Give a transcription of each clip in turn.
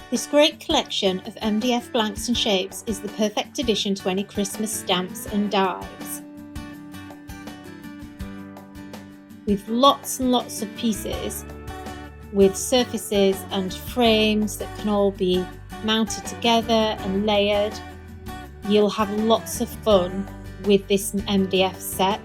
This great collection of MDF blanks and shapes is the perfect addition to any Christmas stamps and dies. With lots and lots of pieces, with surfaces and frames that can all be mounted together and layered, you'll have lots of fun with this MDF set.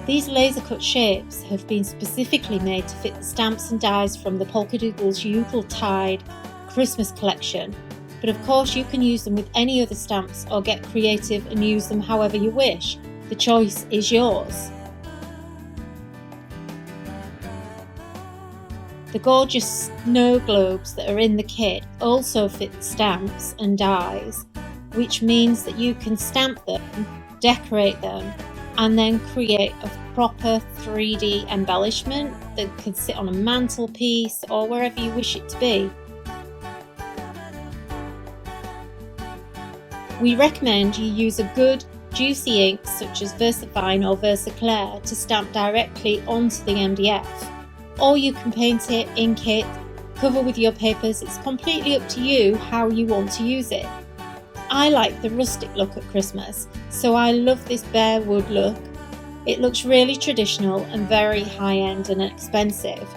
These laser cut shapes have been specifically made to fit the stamps and dies from the Polkadoodles Yuletide Christmas collection, but of course you can use them with any other stamps or get creative and use them however you wish. The choice is yours. The gorgeous snow globes that are in the kit also fit the stamps and dies, which means that you can stamp them, decorate them, and then create a proper 3D embellishment that can sit on a mantelpiece or wherever you wish it to be. We recommend you use a good juicy ink such as Versafine or Clair to stamp directly onto the MDF. Or you can paint it, ink it, cover with your papers. It's completely up to you how you want to use it. I like the rustic look at Christmas, so I love this bare wood look. It looks really traditional and very high-end and expensive.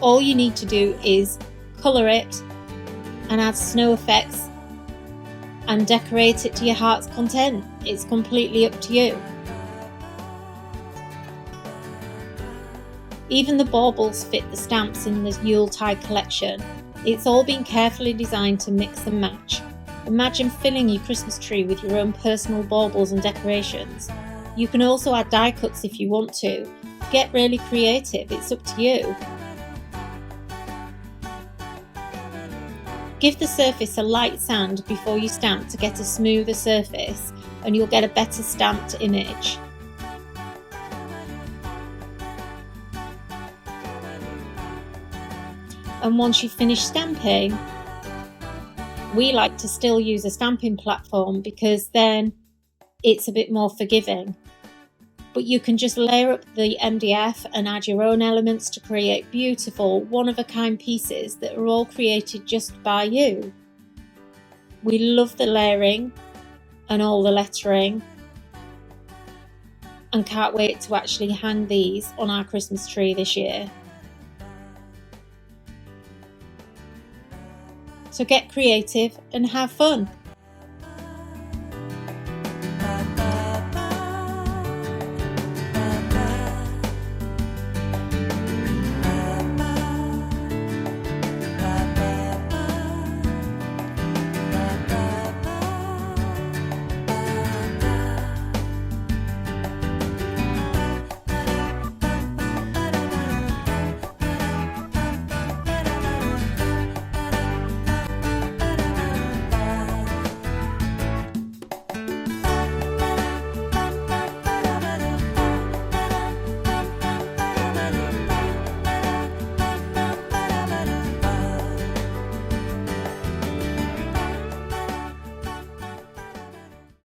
All you need to do is colour it and add snow effects and decorate it to your heart's content. It's completely up to you. Even the baubles fit the stamps in the Yuletide collection. It's all been carefully designed to mix and match. Imagine filling your Christmas tree with your own personal baubles and decorations. You can also add die cuts if you want to. Get really creative, it's up to you. Give the surface a light sand before you stamp to get a smoother surface, and you'll get a better stamped image. And once you've finished stamping, we like to still use a stamping platform because then it's a bit more forgiving. But you can just layer up the MDF and add your own elements to create beautiful, one-of-a-kind pieces that are all created just by you. We love the layering and all the lettering and can't wait to actually hang these on our Christmas tree this year. So get creative and have fun.